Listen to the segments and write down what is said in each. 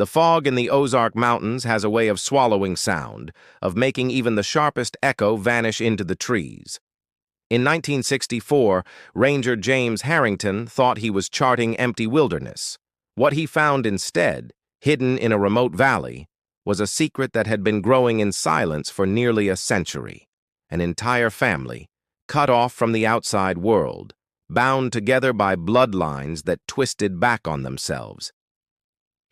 The fog in the Ozark Mountains has a way of swallowing sound, of making even the sharpest echo vanish into the trees. In 1964, Ranger James Harrington thought he was charting empty wilderness. What he found instead, hidden in a remote valley, was a secret that had been growing in silence for nearly a century. An entire family, cut off from the outside world, bound together by bloodlines that twisted back on themselves.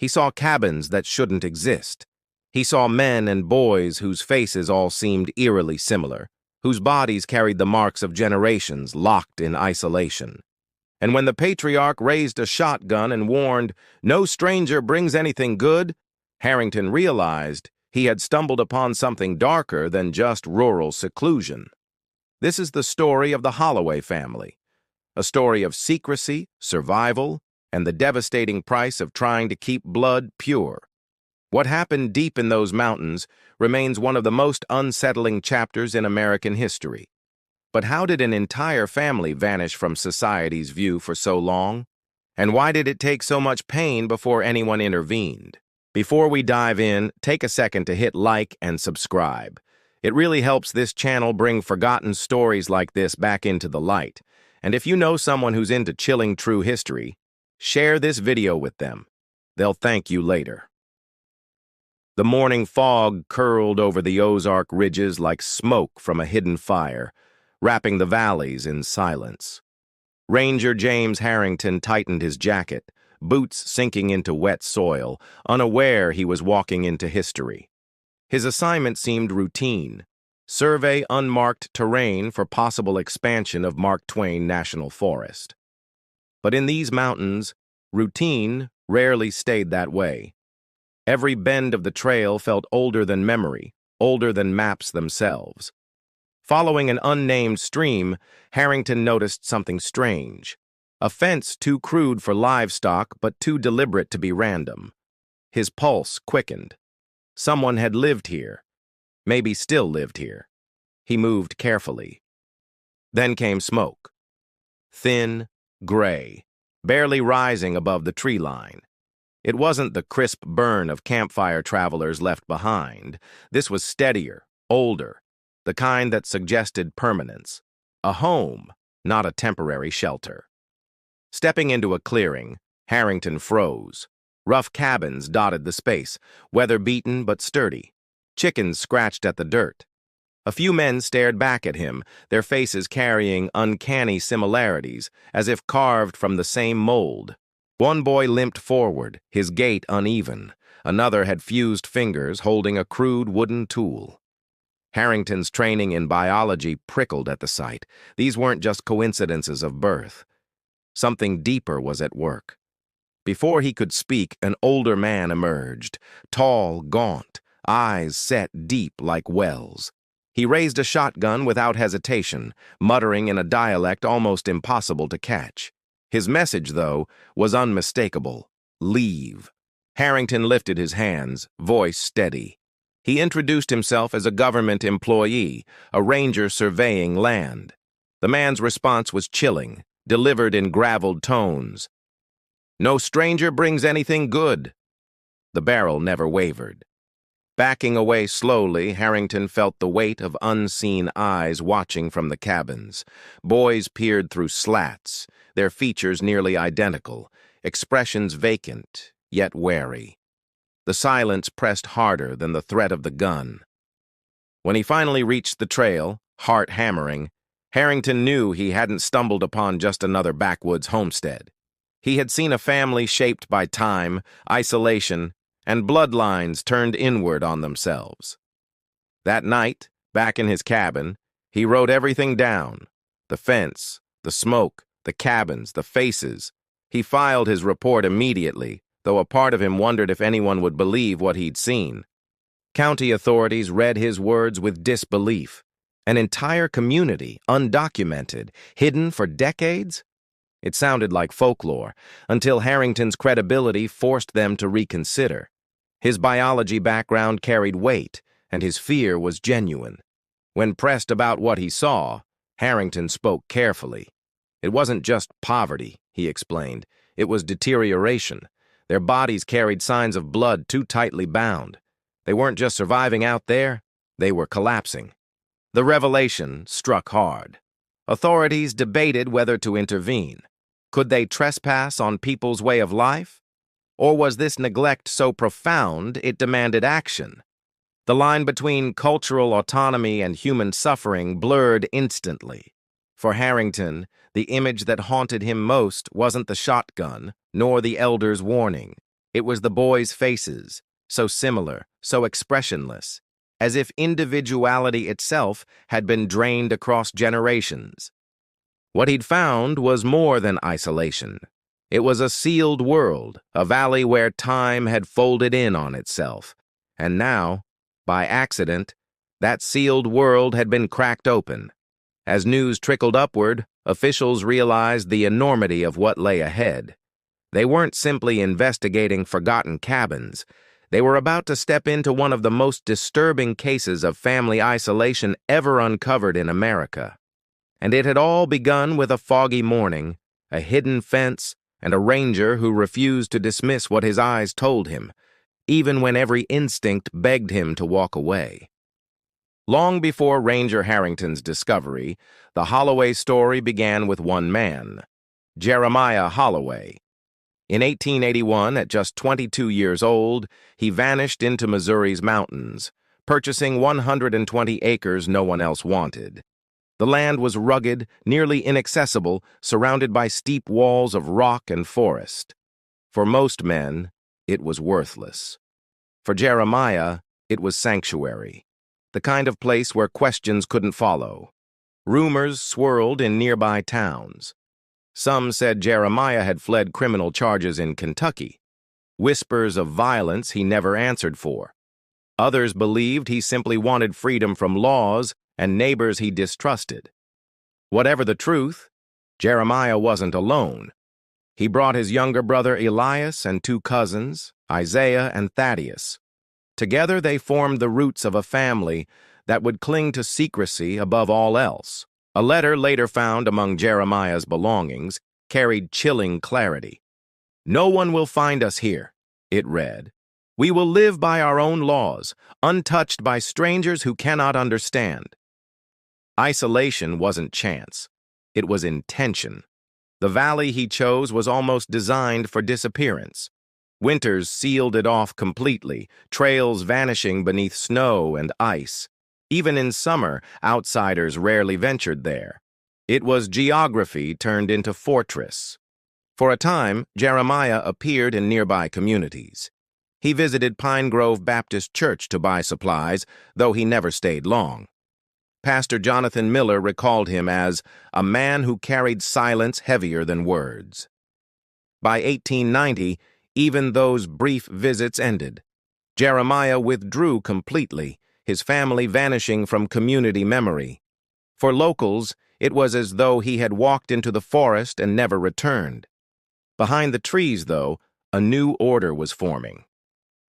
He saw cabins that shouldn't exist. He saw men and boys whose faces all seemed eerily similar, whose bodies carried the marks of generations locked in isolation. And when the patriarch raised a shotgun and warned, "No stranger brings anything good," Harrington realized he had stumbled upon something darker than just rural seclusion. This is the story of the Holloway family, a story of secrecy, survival, and the devastating price of trying to keep blood pure. What happened deep in those mountains remains one of the most unsettling chapters in American history. But how did an entire family vanish from society's view for so long? And why did it take so much pain before anyone intervened? Before we dive in, take a second to hit like and subscribe. It really helps this channel bring forgotten stories like this back into the light. And if you know someone who's into chilling true history, share this video with them. They'll thank you later. The morning fog curled over the Ozark ridges like smoke from a hidden fire, wrapping the valleys in silence. Ranger James Harrington tightened his jacket, boots sinking into wet soil, unaware he was walking into history. His assignment seemed routine: survey unmarked terrain for possible expansion of Mark Twain National Forest. But in these mountains, routine rarely stayed that way. Every bend of the trail felt older than memory, older than maps themselves. Following an unnamed stream, Harrington noticed something strange. A fence too crude for livestock but too deliberate to be random. His pulse quickened. Someone had lived here. Maybe still lived here. He moved carefully. Then came smoke. Thin, gray, barely rising above the tree line. It wasn't the crisp burn of campfire travelers left behind. This was steadier, older, the kind that suggested permanence. A home, not a temporary shelter. Stepping into a clearing, Harrington froze. Rough cabins dotted the space, weather-beaten but sturdy. Chickens scratched at the dirt. A few men stared back at him, their faces carrying uncanny similarities, as if carved from the same mold. One boy limped forward, his gait uneven. Another had fused fingers holding a crude wooden tool. Harrington's training in biology prickled at the sight. These weren't just coincidences of birth. Something deeper was at work. Before he could speak, an older man emerged, tall, gaunt, eyes set deep like wells. He raised a shotgun without hesitation, muttering in a dialect almost impossible to catch. His message, though, was unmistakable: leave. Harrington lifted his hands, voice steady. He introduced himself as a government employee, a ranger surveying land. The man's response was chilling, delivered in graveled tones. "No stranger brings anything good." The barrel never wavered. Backing away slowly, Harrington felt the weight of unseen eyes watching from the cabins. Boys peered through slats, their features nearly identical, expressions vacant, yet wary. The silence pressed harder than the threat of the gun. When he finally reached the trail, heart hammering, Harrington knew he hadn't stumbled upon just another backwoods homestead. He had seen a family shaped by time, isolation, and bloodlines turned inward on themselves. That night, back in his cabin, he wrote everything down: the fence, the smoke, the cabins, the faces. He filed his report immediately, though a part of him wondered if anyone would believe what he'd seen. County authorities read his words with disbelief. An entire community, undocumented, hidden for decades? It sounded like folklore, until Harrington's credibility forced them to reconsider. His biology background carried weight, and his fear was genuine. When pressed about what he saw, Harrington spoke carefully. It wasn't just poverty, he explained. It was deterioration. Their bodies carried signs of blood too tightly bound. They weren't just surviving out there, they were collapsing. The revelation struck hard. Authorities debated whether to intervene. Could they trespass on people's way of life? Or was this neglect so profound it demanded action? The line between cultural autonomy and human suffering blurred instantly. For Harrington, the image that haunted him most wasn't the shotgun, nor the elder's warning. It was the boys' faces, so similar, so expressionless, as if individuality itself had been drained across generations. What he'd found was more than isolation. It was a sealed world, a valley where time had folded in on itself. And now, by accident, that sealed world had been cracked open. As news trickled upward, officials realized the enormity of what lay ahead. They weren't simply investigating forgotten cabins. They were about to step into one of the most disturbing cases of family isolation ever uncovered in America. And it had all begun with a foggy morning, a hidden fence, and a ranger who refused to dismiss what his eyes told him, even when every instinct begged him to walk away. Long before Ranger Harrington's discovery, the Holloway story began with one man, Jeremiah Holloway. In 1881, at just 22 years old, he vanished into Missouri's mountains, purchasing 120 acres no one else wanted. The land was rugged, nearly inaccessible, surrounded by steep walls of rock and forest. For most men, it was worthless. For Jeremiah, it was sanctuary, the kind of place where questions couldn't follow. Rumors swirled in nearby towns. Some said Jeremiah had fled criminal charges in Kentucky, whispers of violence he never answered for. Others believed he simply wanted freedom from laws and neighbors he distrusted. Whatever the truth, Jeremiah wasn't alone. He brought his younger brother Elias and two cousins, Isaiah and Thaddeus. Together they formed the roots of a family that would cling to secrecy above all else. A letter later found among Jeremiah's belongings carried chilling clarity. "No one will find us here," it read. "We will live by our own laws, untouched by strangers who cannot understand." Isolation wasn't chance. It was intention. The valley he chose was almost designed for disappearance. Winters sealed it off completely, trails vanishing beneath snow and ice. Even in summer, outsiders rarely ventured there. It was geography turned into fortress. For a time, Jeremiah appeared in nearby communities. He visited Pine Grove Baptist Church to buy supplies, though he never stayed long. Pastor Jonathan Miller recalled him as a man who carried silence heavier than words. By 1890, even those brief visits ended. Jeremiah withdrew completely, his family vanishing from community memory. For locals, it was as though he had walked into the forest and never returned. Behind the trees, though, a new order was forming.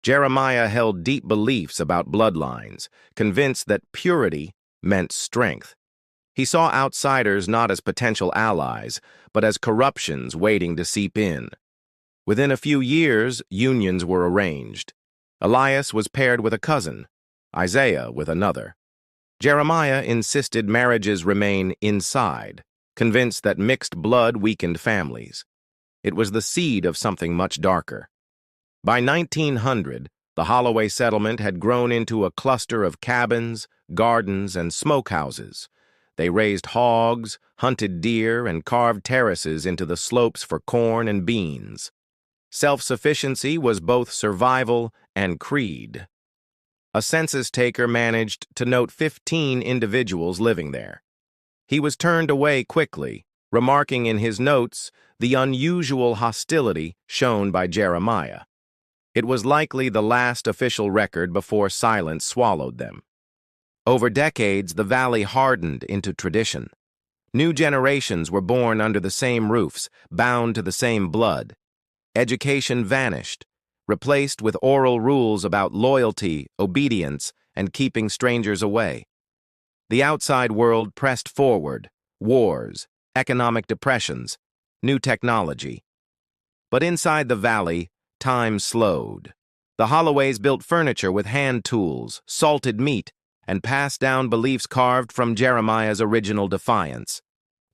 Jeremiah held deep beliefs about bloodlines, convinced that purity meant strength. He saw outsiders not as potential allies, but as corruptions waiting to seep in. Within a few years, unions were arranged. Elias was paired with a cousin, Isaiah with another. Jeremiah insisted marriages remain inside, convinced that mixed blood weakened families. It was the seed of something much darker. By 1900, the Holloway settlement had grown into a cluster of cabins, gardens, and smokehouses. They raised hogs, hunted deer, and carved terraces into the slopes for corn and beans. Self-sufficiency was both survival and creed. A census taker managed to note 15 individuals living there. He was turned away quickly, remarking in his notes the unusual hostility shown by Jeremiah. It was likely the last official record before silence swallowed them. Over decades, the valley hardened into tradition. New generations were born under the same roofs, bound to the same blood. Education vanished, replaced with oral rules about loyalty, obedience, and keeping strangers away. The outside world pressed forward, wars, economic depressions, new technology. But inside the valley, time slowed. The Holloways built furniture with hand tools, salted meat, and passed down beliefs carved from Jeremiah's original defiance.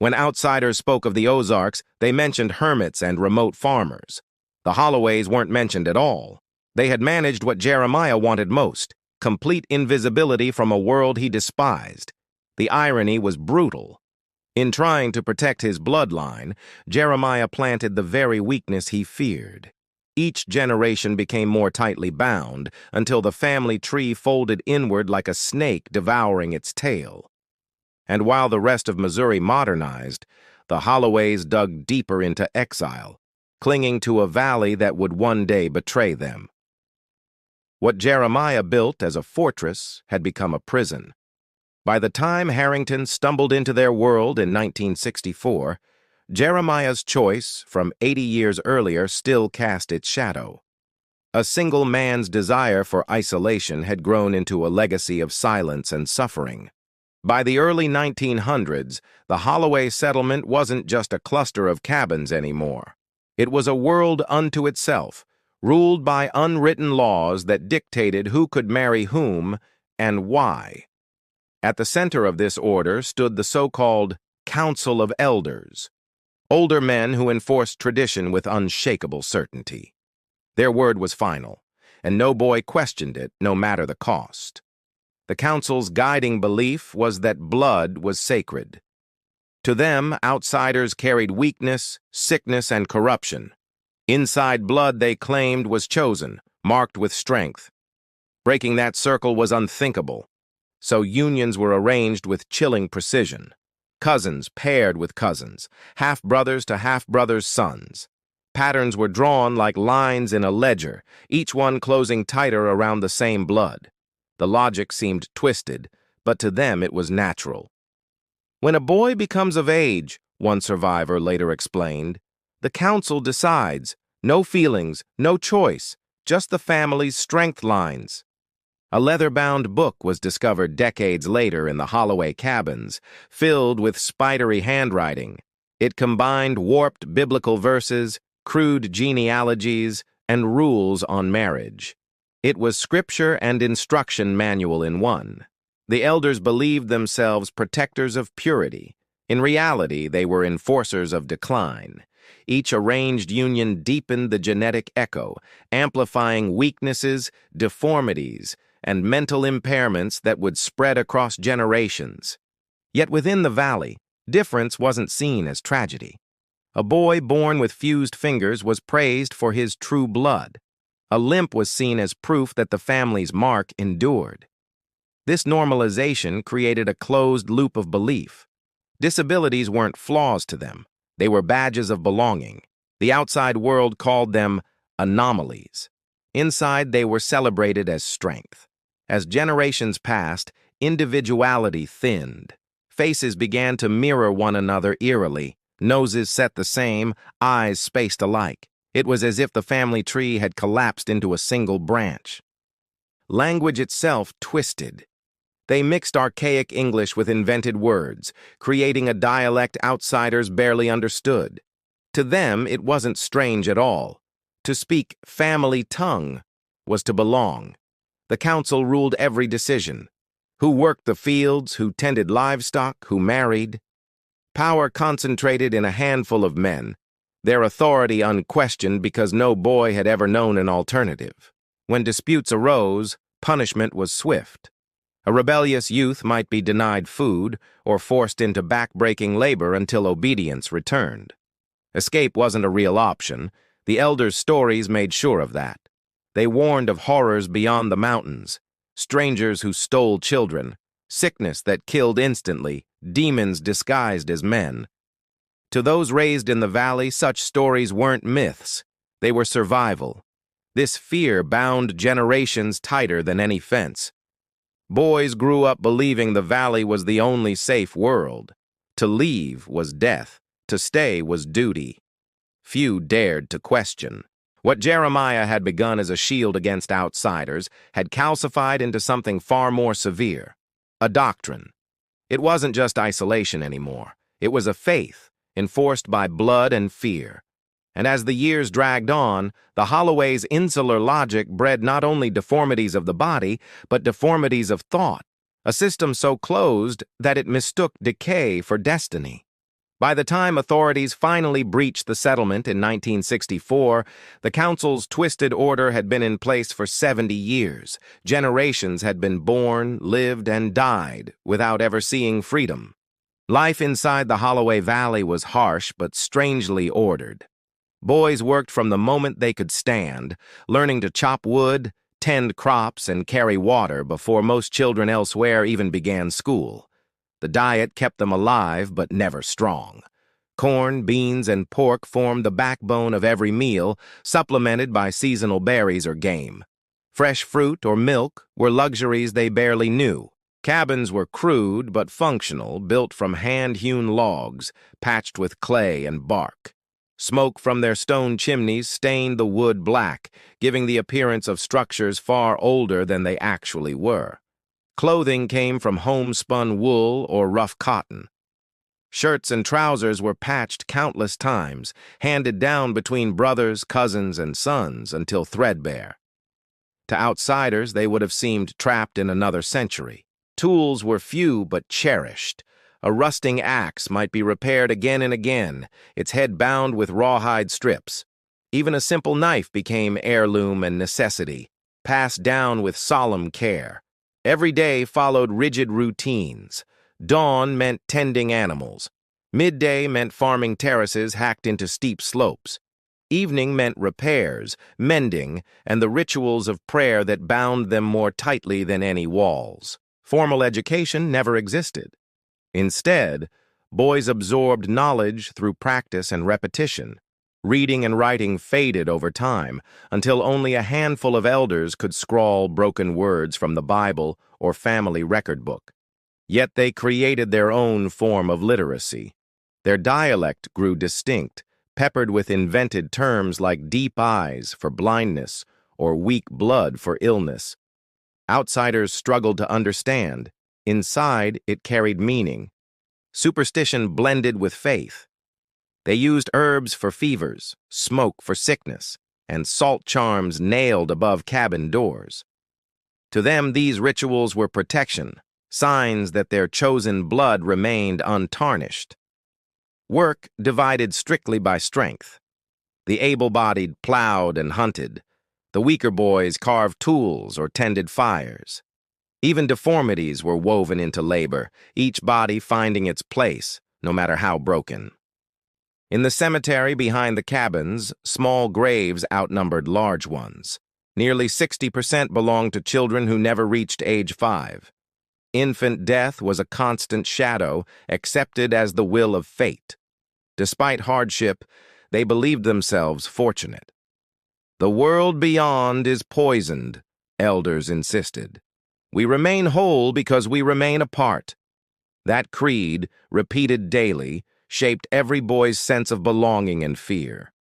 When outsiders spoke of the Ozarks, they mentioned hermits and remote farmers. The Holloways weren't mentioned at all. They had managed what Jeremiah wanted most: complete invisibility from a world he despised. The irony was brutal. In trying to protect his bloodline, Jeremiah planted the very weakness he feared. Each generation became more tightly bound until the family tree folded inward like a snake devouring its tail. And while the rest of Missouri modernized, the Holloways dug deeper into exile, clinging to a valley that would one day betray them. What Jeremiah built as a fortress had become a prison. By the time Harrington stumbled into their world in 1964, Jeremiah's choice from 80 years earlier still cast its shadow. A single man's desire for isolation had grown into a legacy of silence and suffering. By the early 1900s, the Holloway settlement wasn't just a cluster of cabins anymore. It was a world unto itself, ruled by unwritten laws that dictated who could marry whom and why. At the center of this order stood the so-called Council of Elders, older men who enforced tradition with unshakable certainty. Their word was final, and no boy questioned it, no matter the cost. The council's guiding belief was that blood was sacred. To them, outsiders carried weakness, sickness, and corruption. Inside blood, they claimed, was chosen, marked with strength. Breaking that circle was unthinkable, so unions were arranged with chilling precision. Cousins paired with cousins, half-brothers to half-brothers' sons. Patterns were drawn like lines in a ledger, each one closing tighter around the same blood. The logic seemed twisted, but to them it was natural. When a boy becomes of age, one survivor later explained, the council decides. No feelings, no choice, just the family's strength lines. A leather-bound book was discovered decades later in the Holloway cabins, filled with spidery handwriting. It combined warped biblical verses, crude genealogies, and rules on marriage. It was scripture and instruction manual in one. The elders believed themselves protectors of purity. In reality, they were enforcers of decline. Each arranged union deepened the genetic echo, amplifying weaknesses, deformities, and mental impairments that would spread across generations. Yet within the valley, difference wasn't seen as tragedy. A boy born with fused fingers was praised for his true blood. A limp was seen as proof that the family's mark endured. This normalization created a closed loop of belief. Disabilities weren't flaws to them. They were badges of belonging. The outside world called them anomalies. Inside, they were celebrated as strength. As generations passed, individuality thinned. Faces began to mirror one another eerily, noses set the same, eyes spaced alike. It was as if the family tree had collapsed into a single branch. Language itself twisted. They mixed archaic English with invented words, creating a dialect outsiders barely understood. To them, it wasn't strange at all. To speak family tongue was to belong. The council ruled every decision. Who worked the fields, who tended livestock, who married. Power concentrated in a handful of men, their authority unquestioned because no boy had ever known an alternative. When disputes arose, punishment was swift. A rebellious youth might be denied food or forced into back-breaking labor until obedience returned. Escape wasn't a real option. The elders' stories made sure of that. They warned of horrors beyond the mountains, strangers who stole children, sickness that killed instantly, demons disguised as men. To those raised in the valley, such stories weren't myths. They were survival. This fear bound generations tighter than any fence. Boys grew up believing the valley was the only safe world. To leave was death. To stay was duty. Few dared to question. What Jeremiah had begun as a shield against outsiders had calcified into something far more severe, a doctrine. It wasn't just isolation anymore. It was a faith, enforced by blood and fear. And as the years dragged on, the Holloways' insular logic bred not only deformities of the body, but deformities of thought, a system so closed that it mistook decay for destiny. By the time authorities finally breached the settlement in 1964, the council's twisted order had been in place for 70 years. Generations had been born, lived, and died without ever seeing freedom. Life inside the Holloway Valley was harsh but strangely ordered. Boys worked from the moment they could stand, learning to chop wood, tend crops, and carry water before most children elsewhere even began school. The diet kept them alive but never strong. Corn, beans, and pork formed the backbone of every meal, supplemented by seasonal berries or game. Fresh fruit or milk were luxuries they barely knew. Cabins were crude but functional, built from hand-hewn logs, patched with clay and bark. Smoke from their stone chimneys stained the wood black, giving the appearance of structures far older than they actually were. Clothing came from homespun wool or rough cotton. Shirts and trousers were patched countless times, handed down between brothers, cousins, and sons until threadbare. To outsiders, they would have seemed trapped in another century. Tools were few but cherished. A rusting axe might be repaired again and again, its head bound with rawhide strips. Even a simple knife became heirloom and necessity, passed down with solemn care. Every day followed rigid routines. Dawn meant tending animals. Midday meant farming terraces hacked into steep slopes. Evening meant repairs, mending, and the rituals of prayer that bound them more tightly than any walls. Formal education never existed. Instead, boys absorbed knowledge through practice and repetition. Reading and writing faded over time until only a handful of elders could scrawl broken words from the Bible or family record book. Yet they created their own form of literacy. Their dialect grew distinct, peppered with invented terms like deep eyes for blindness or weak blood for illness. Outsiders struggled to understand. Inside, it carried meaning. Superstition blended with faith. They used herbs for fevers, smoke for sickness, and salt charms nailed above cabin doors. To them, these rituals were protection, signs that their chosen blood remained untarnished. Work divided strictly by strength. The able-bodied plowed and hunted. The weaker boys carved tools or tended fires. Even deformities were woven into labor, each body finding its place, no matter how broken. In the cemetery behind the cabins, small graves outnumbered large ones. Nearly 60% belonged to children who never reached age 5. Infant death was a constant shadow, accepted as the will of fate. Despite hardship, they believed themselves fortunate. "The world beyond is poisoned," elders insisted. "We remain whole because we remain apart." That creed, repeated daily, shaped every boy's sense of belonging and fear.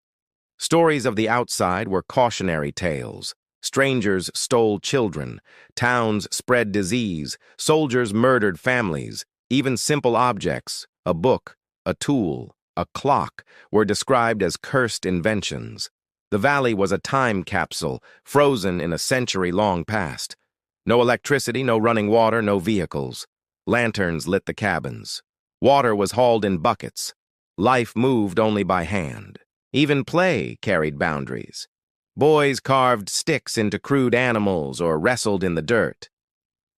Stories of the outside were cautionary tales. Strangers stole children, towns spread disease, soldiers murdered families. Even simple objects, a book, a tool, a clock, were described as cursed inventions. The valley was a time capsule, frozen in a century-long past. No electricity, no running water, no vehicles. Lanterns lit the cabins. Water was hauled in buckets. Life moved only by hand. Even play carried boundaries. Boys carved sticks into crude animals or wrestled in the dirt.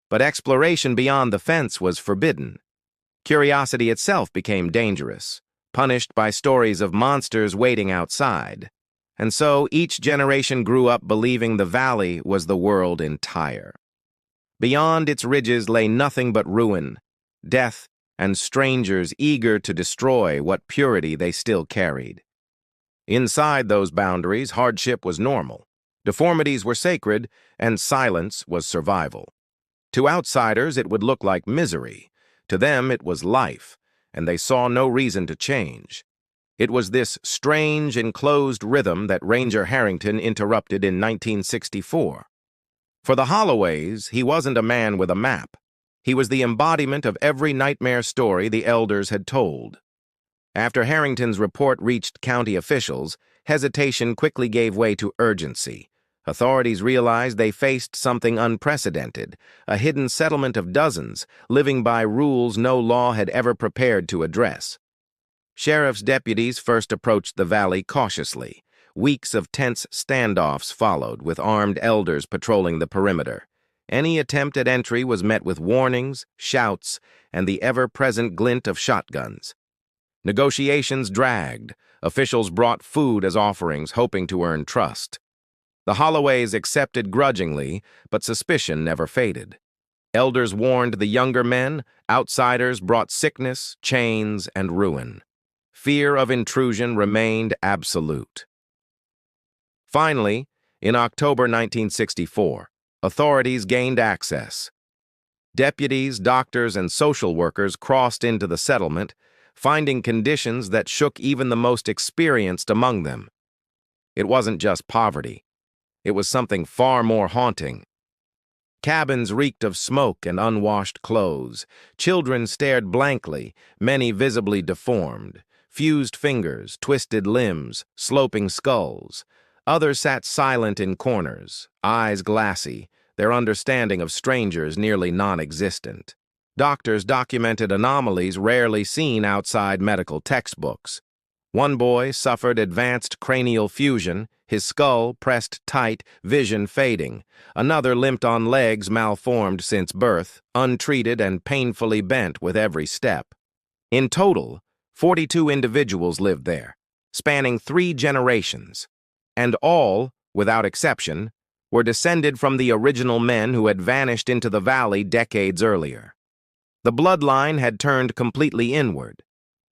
But exploration beyond the fence was forbidden. Curiosity itself became dangerous, punished by stories of monsters waiting outside. And so each generation grew up believing the valley was the world entire. Beyond its ridges lay nothing but ruin, death, and strangers eager to destroy what purity they still carried. Inside those boundaries, hardship was normal, deformities were sacred, and silence was survival. To outsiders, it would look like misery. To them, it was life, and they saw no reason to change. It was this strange, enclosed rhythm that Ranger Harrington interrupted in 1964. For the Holloways, he wasn't a man with a map. He was the embodiment of every nightmare story the elders had told. After Harrington's report reached county officials, Hesitation quickly gave way to urgency. Authorities realized they faced something unprecedented, a hidden settlement of dozens, living by rules no law had ever prepared to address. Sheriff's deputies first approached the valley cautiously. Weeks of tense standoffs followed, with armed elders patrolling the perimeter. Any attempt at entry was met with warnings, shouts, and the ever-present glint of shotguns. Negotiations dragged. Officials brought food as offerings, hoping to earn trust. The Holloways accepted grudgingly, but suspicion never faded. Elders warned the younger men, outsiders brought sickness, chains, and ruin. Fear of intrusion remained absolute. Finally, in October 1964, authorities gained access. Deputies, doctors, and social workers crossed into the settlement, finding conditions that shook even the most experienced among them. It wasn't just poverty. It was something far more haunting. Cabins reeked of smoke and unwashed clothes. Children stared blankly, many visibly deformed. Fused fingers, twisted limbs, sloping skulls. Others sat silent in corners, eyes glassy, their understanding of strangers nearly non-existent. Doctors documented anomalies rarely seen outside medical textbooks. One boy suffered advanced cranial fusion, his skull pressed tight, vision fading. Another limped on legs malformed since birth, untreated and painfully bent with every step. In total, 42 individuals lived there, spanning 3 generations, and all, without exception, were descended from the original men who had vanished into the valley decades earlier. The bloodline had turned completely inward.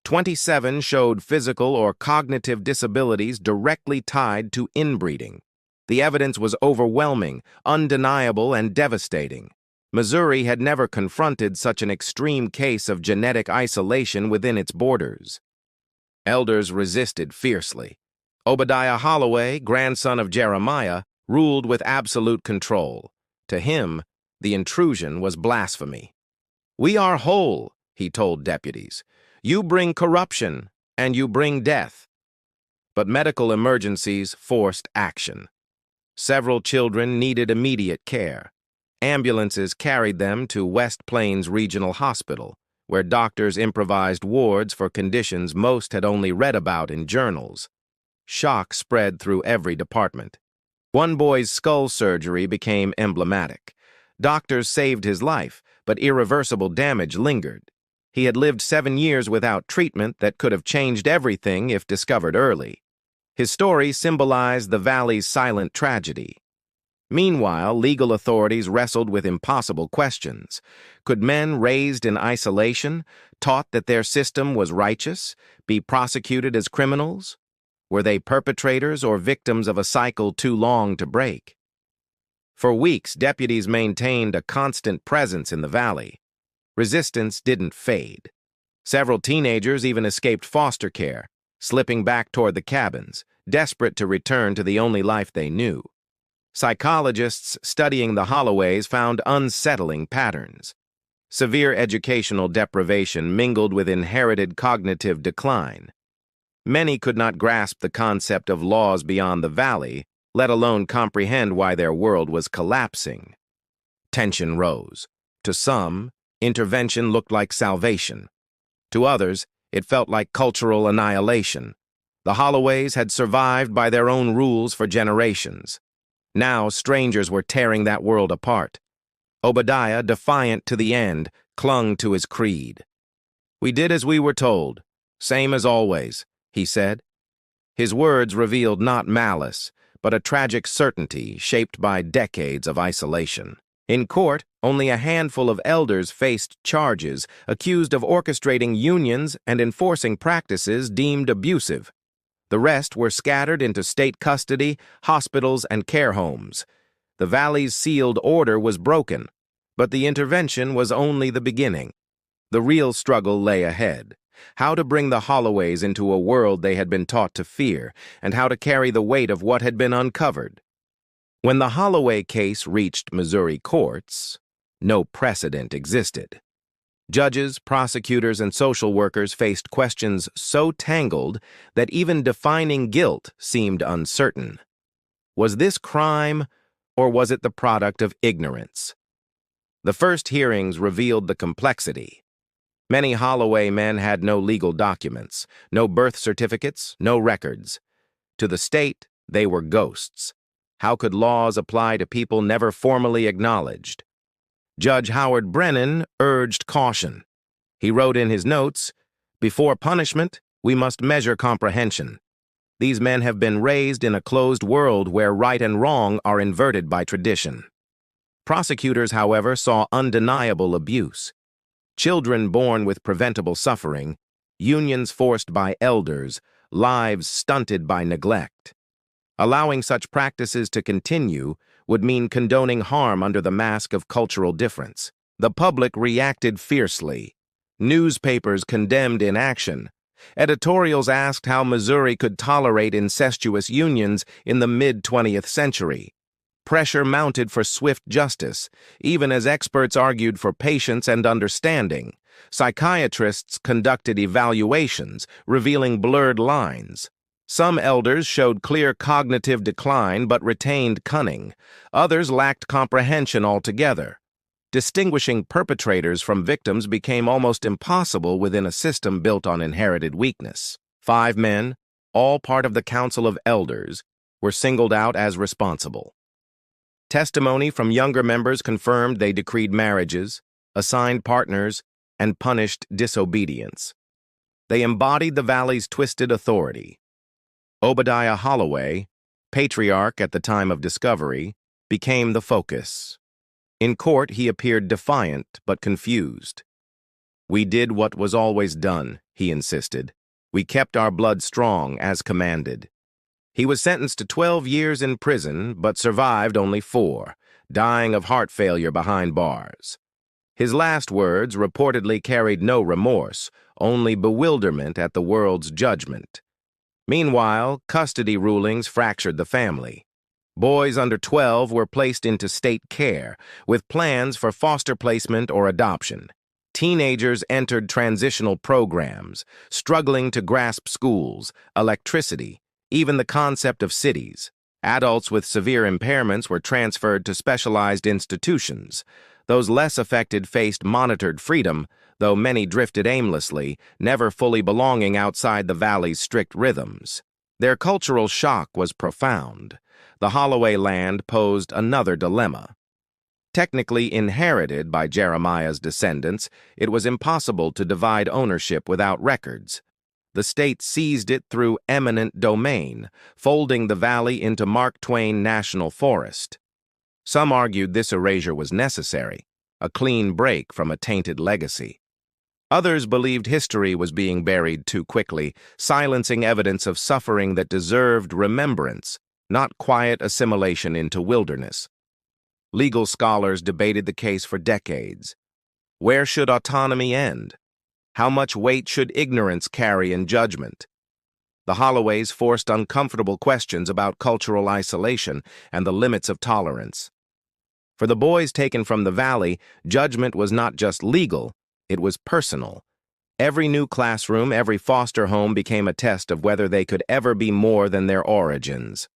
27 showed physical or cognitive disabilities directly tied to inbreeding. The evidence was overwhelming, undeniable, and devastating. Missouri had never confronted such an extreme case of genetic isolation within its borders. Elders resisted fiercely. Obadiah Holloway, grandson of Jeremiah, ruled with absolute control. To him, the intrusion was blasphemy. "We are whole," he told deputies. "You bring corruption, and you bring death." But medical emergencies forced action. Several children needed immediate care. Ambulances carried them to West Plains Regional Hospital, where doctors improvised wards for conditions most had only read about in journals. Shock spread through every department. One boy's skull surgery became emblematic. Doctors saved his life, but irreversible damage lingered. He had lived 7 years without treatment that could have changed everything if discovered early. His story symbolized the valley's silent tragedy. Meanwhile, legal authorities wrestled with impossible questions. Could men raised in isolation, taught that their system was righteous, be prosecuted as criminals? Were they perpetrators or victims of a cycle too long to break? For weeks, deputies maintained a constant presence in the valley. Resistance didn't fade. Several teenagers even escaped foster care, slipping back toward the cabins, desperate to return to the only life they knew. Psychologists studying the Holloways found unsettling patterns. Severe educational deprivation mingled with inherited cognitive decline. Many could not grasp the concept of laws beyond the valley, let alone comprehend why their world was collapsing. Tension rose. To some, intervention looked like salvation. To others, it felt like cultural annihilation. The Holloways had survived by their own rules for generations. Now strangers were tearing that world apart. Obadiah, defiant to the end, clung to his creed. "We did as we were told, same as always," he said. His words revealed not malice, but a tragic certainty shaped by decades of isolation. In court, only a handful of elders faced charges, accused of orchestrating unions and enforcing practices deemed abusive. The rest were scattered into state custody, hospitals, and care homes. The valley's sealed order was broken, but the intervention was only the beginning. The real struggle lay ahead. How to bring the Holloways into a world they had been taught to fear, and how to carry the weight of what had been uncovered. When the Holloway case reached Missouri courts, no precedent existed. Judges, prosecutors, and social workers faced questions so tangled that even defining guilt seemed uncertain. Was this crime, or was it the product of ignorance? The first hearings revealed the complexity. Many Holloway men had no legal documents, no birth certificates, no records. To the state, they were ghosts. How could laws apply to people never formally acknowledged? Judge Howard Brennan urged caution. He wrote in his notes, "Before punishment, we must measure comprehension. These men have been raised in a closed world where right and wrong are inverted by tradition." Prosecutors, however, saw undeniable abuse. Children born with preventable suffering, unions forced by elders, lives stunted by neglect. Allowing such practices to continue would mean condoning harm under the mask of cultural difference. The public reacted fiercely. Newspapers condemned inaction. Editorials asked how Missouri could tolerate incestuous unions in the mid-20th century. Pressure mounted for swift justice, even as experts argued for patience and understanding. Psychiatrists conducted evaluations, revealing blurred lines. Some elders showed clear cognitive decline but retained cunning. Others lacked comprehension altogether. Distinguishing perpetrators from victims became almost impossible within a system built on inherited weakness. 5 men, all part of the Council of Elders, were singled out as responsible. Testimony from younger members confirmed they decreed marriages, assigned partners, and punished disobedience. They embodied the Valley's twisted authority. Obadiah Holloway, patriarch at the time of discovery, became the focus. In court, he appeared defiant but confused. "We did what was always done," he insisted. "We kept our blood strong as commanded." He was sentenced to 12 years in prison, but survived only 4, dying of heart failure behind bars. His last words reportedly carried no remorse, only bewilderment at the world's judgment. Meanwhile, custody rulings fractured the family. Boys under 12 were placed into state care, with plans for foster placement or adoption. Teenagers entered transitional programs, struggling to grasp schools, electricity, even the concept of cities. Adults with severe impairments were transferred to specialized institutions. Those less affected faced monitored freedom, though many drifted aimlessly, never fully belonging outside the Valley's strict rhythms. Their cultural shock was profound. The Holloway land posed another dilemma. Technically inherited by Jeremiah's descendants, it was impossible to divide ownership without records. The state seized it through eminent domain, folding the valley into Mark Twain National Forest. Some argued this erasure was necessary, a clean break from a tainted legacy. Others believed history was being buried too quickly, silencing evidence of suffering that deserved remembrance, not quiet assimilation into wilderness. Legal scholars debated the case for decades. Where should autonomy end? How much weight should ignorance carry in judgment? The Holloways forced uncomfortable questions about cultural isolation and the limits of tolerance. For the boys taken from the valley, judgment was not just legal, it was personal. Every new classroom, every foster home became a test of whether they could ever be more than their origins.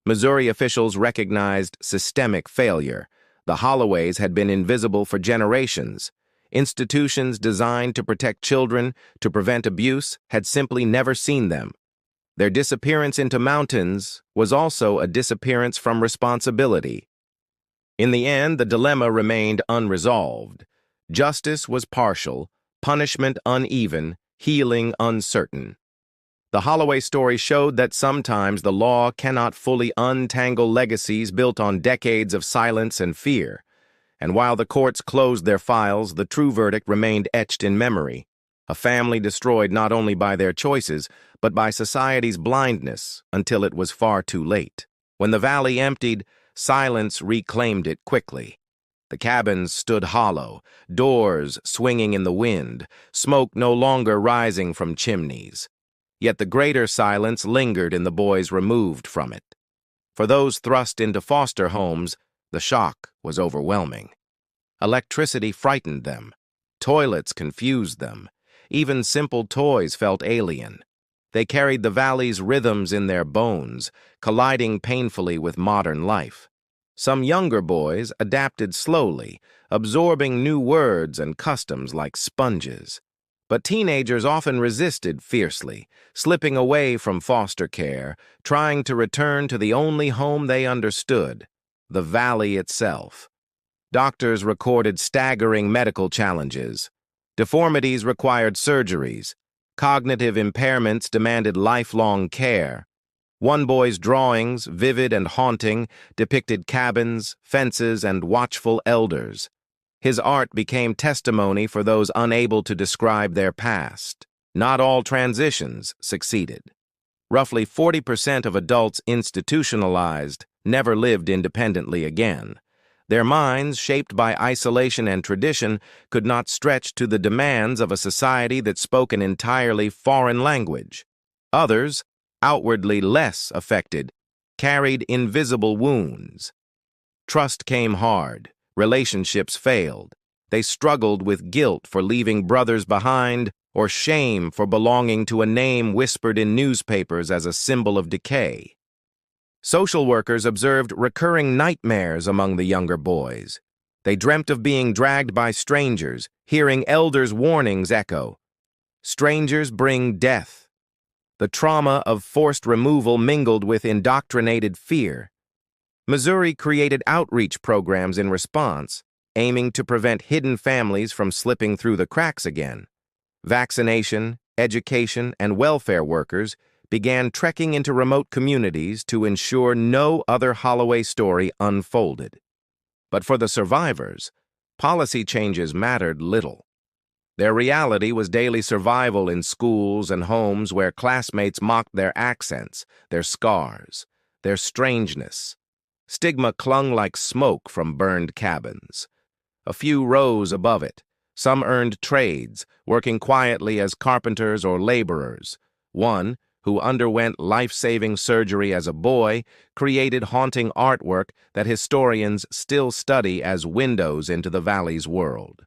Missouri officials recognized systemic failure. The Holloways had been invisible for generations. Institutions designed to protect children, to prevent abuse, had simply never seen them. Their disappearance into mountains was also a disappearance from responsibility. In the end, the dilemma remained unresolved. Justice was partial, punishment uneven, healing uncertain. The Holloway story showed that sometimes the law cannot fully untangle legacies built on decades of silence and fear. And while the courts closed their files, the true verdict remained etched in memory. A family destroyed not only by their choices, but by society's blindness until it was far too late. When the valley emptied, silence reclaimed it quickly. The cabins stood hollow, doors swinging in the wind, smoke no longer rising from chimneys. Yet the greater silence lingered in the boys removed from it. For those thrust into foster homes, the shock was overwhelming. Electricity frightened them. Toilets confused them. Even simple toys felt alien. They carried the valley's rhythms in their bones, colliding painfully with modern life. Some younger boys adapted slowly, absorbing new words and customs like sponges. But teenagers often resisted fiercely, slipping away from foster care, trying to return to the only home they understood, the valley itself. Doctors recorded staggering medical challenges. Deformities required surgeries. Cognitive impairments demanded lifelong care. One boy's drawings, vivid and haunting, depicted cabins, fences, and watchful elders. His art became testimony for those unable to describe their past. Not all transitions succeeded. Roughly 40% of adults institutionalized never lived independently again. Their minds, shaped by isolation and tradition, could not stretch to the demands of a society that spoke an entirely foreign language. Others, outwardly less affected, carried invisible wounds. Trust came hard. Relationships failed. They struggled with guilt for leaving brothers behind or shame for belonging to a name whispered in newspapers as a symbol of decay. Social workers observed recurring nightmares among the younger boys. They dreamt of being dragged by strangers, hearing elders' warnings echo. Strangers bring death. The trauma of forced removal mingled with indoctrinated fear. Missouri created outreach programs in response, aiming to prevent hidden families from slipping through the cracks again. Vaccination, education, and welfare workers began trekking into remote communities to ensure no other Holloway story unfolded. But for the survivors, policy changes mattered little. Their reality was daily survival in schools and homes where classmates mocked their accents, their scars, their strangeness. Stigma clung like smoke from burned cabins. A few rose above it. Some earned trades, working quietly as carpenters or laborers. One, who underwent life-saving surgery as a boy, created haunting artwork that historians still study as windows into the valley's world.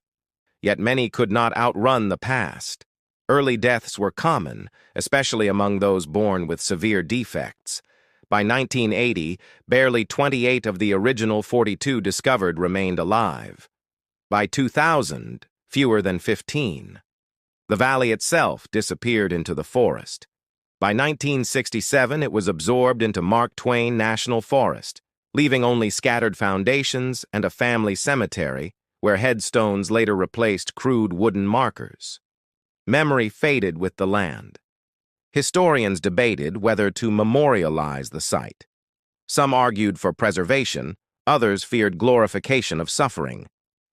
Yet many could not outrun the past. Early deaths were common, especially among those born with severe defects. By 1980, barely 28 of the original 42 discovered remained alive. By 2000, fewer than 15. The valley itself disappeared into the forest. By 1967, it was absorbed into Mark Twain National Forest, leaving only scattered foundations and a family cemetery, where headstones later replaced crude wooden markers. Memory faded with the land. Historians debated whether to memorialize the site. Some argued for preservation, others feared glorification of suffering.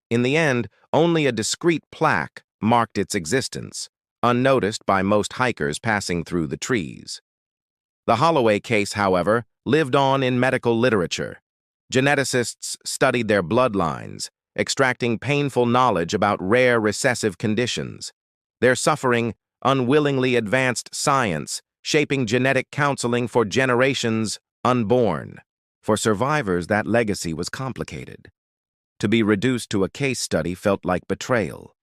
In the end, only a discreet plaque marked its existence, unnoticed by most hikers passing through the trees. The Holloway case, however, lived on in medical literature. Geneticists studied their bloodlines, extracting painful knowledge about rare recessive conditions. Their suffering unwillingly advanced science, shaping genetic counseling for generations unborn. For survivors, that legacy was complicated. To be reduced to a case study felt like betrayal.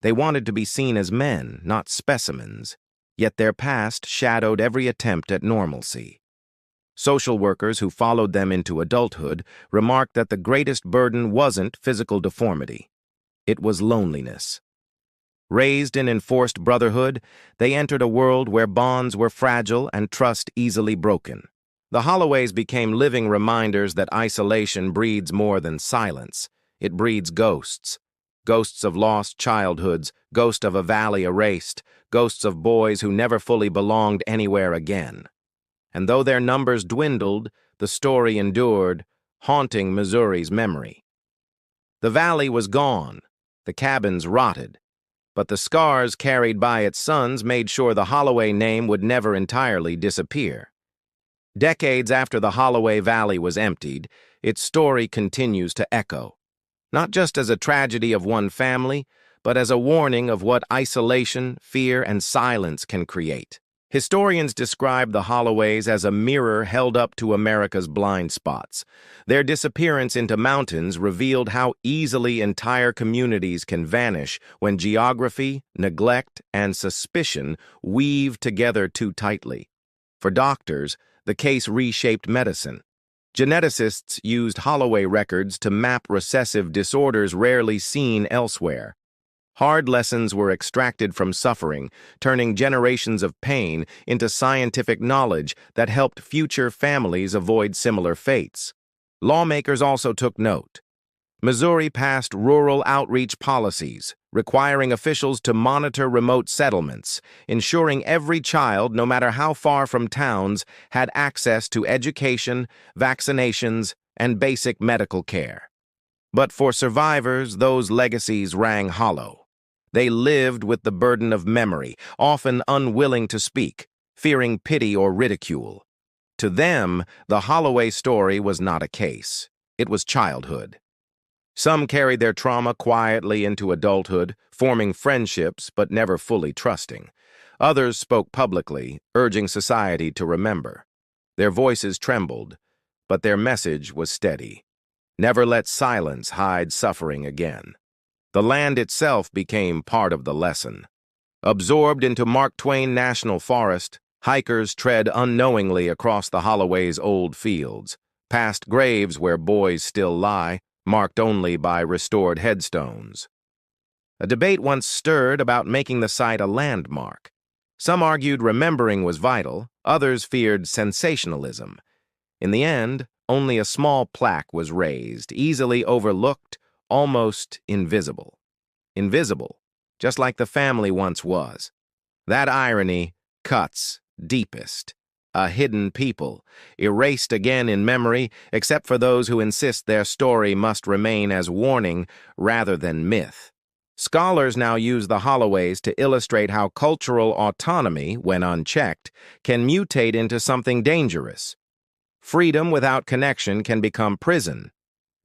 They wanted to be seen as men, not specimens, yet their past shadowed every attempt at normalcy. Social workers who followed them into adulthood remarked that the greatest burden wasn't physical deformity. It was loneliness. Raised in enforced brotherhood, they entered a world where bonds were fragile and trust easily broken. The Holloways became living reminders that isolation breeds more than silence. It breeds ghosts. Ghosts of lost childhoods, ghosts of a valley erased, ghosts of boys who never fully belonged anywhere again. And though their numbers dwindled, the story endured, haunting Missouri's memory. The valley was gone, the cabins rotted, but the scars carried by its sons made sure the Holloway name would never entirely disappear. Decades after the Holloway Valley was emptied, its story continues to echo, not just as a tragedy of one family, but as a warning of what isolation, fear, and silence can create. Historians describe the Holloways as a mirror held up to America's blind spots. Their disappearance into mountains revealed how easily entire communities can vanish when geography, neglect, and suspicion weave together too tightly. For doctors, the case reshaped medicine. Geneticists used Holloway records to map recessive disorders rarely seen elsewhere. Hard lessons were extracted from suffering, turning generations of pain into scientific knowledge that helped future families avoid similar fates. Lawmakers also took note. Missouri passed rural outreach policies, requiring officials to monitor remote settlements, ensuring every child, no matter how far from towns, had access to education, vaccinations, and basic medical care. But for survivors, those legacies rang hollow. They lived with the burden of memory, often unwilling to speak, fearing pity or ridicule. To them, the Holloway story was not a case. It was childhood. Some carried their trauma quietly into adulthood, forming friendships but never fully trusting. Others spoke publicly, urging society to remember. Their voices trembled, but their message was steady. Never let silence hide suffering again. The land itself became part of the lesson. Absorbed into Mark Twain National Forest, hikers tread unknowingly across the Holloway's old fields, past graves where boys still lie, marked only by restored headstones. A debate once stirred about making the site a landmark. Some argued remembering was vital, others feared sensationalism. In the end, only a small plaque was raised, easily overlooked, almost invisible. Invisible, just like the family once was. That irony cuts deepest. A hidden people, erased again in memory, except for those who insist their story must remain as warning rather than myth. Scholars now use the Holloways to illustrate how cultural autonomy, when unchecked, can mutate into something dangerous. Freedom without connection can become prison.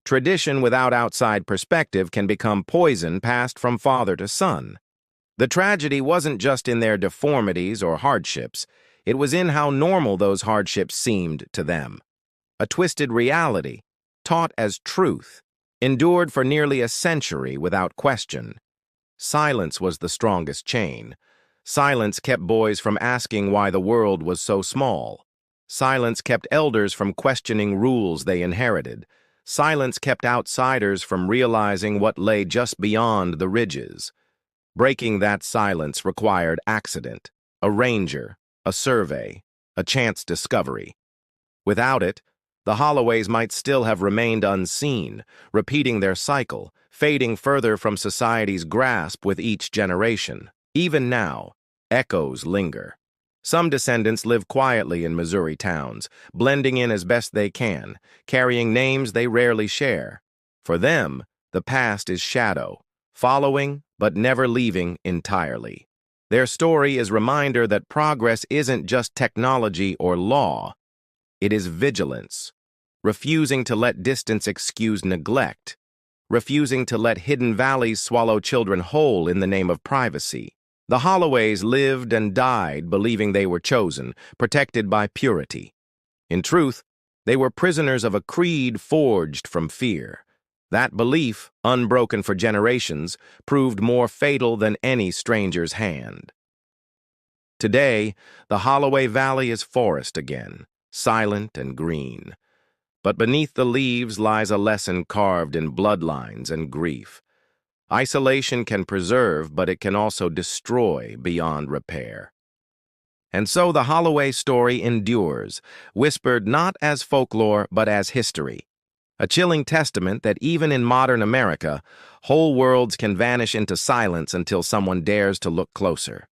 Tradition without outside perspective can become poison passed from father to son. The tragedy wasn't just in their deformities or hardships, it was in how normal those hardships seemed to them. A twisted reality, taught as truth, endured for nearly a century without question. Silence was the strongest chain. Silence kept boys from asking why the world was so small. Silence kept elders from questioning rules they inherited. Silence kept outsiders from realizing what lay just beyond the ridges. Breaking that silence required accident, a ranger, a survey, a chance discovery. Without it, the Holloways might still have remained unseen, repeating their cycle, fading further from society's grasp with each generation. Even now, echoes linger. Some descendants live quietly in Missouri towns, blending in as best they can, carrying names they rarely share. For them, the past is shadow, following but never leaving entirely. Their story is a reminder that progress isn't just technology or law. It is vigilance, refusing to let distance excuse neglect, refusing to let hidden valleys swallow children whole in the name of privacy. The Holloways lived and died believing they were chosen, protected by purity. In truth, they were prisoners of a creed forged from fear. That belief, unbroken for generations, proved more fatal than any stranger's hand. Today, the Holloway Valley is forest again, silent and green. But beneath the leaves lies a lesson carved in bloodlines and grief. Isolation can preserve, but it can also destroy beyond repair. And so the Holloway story endures, whispered not as folklore but as history. A chilling testament that even in modern America, whole worlds can vanish into silence until someone dares to look closer.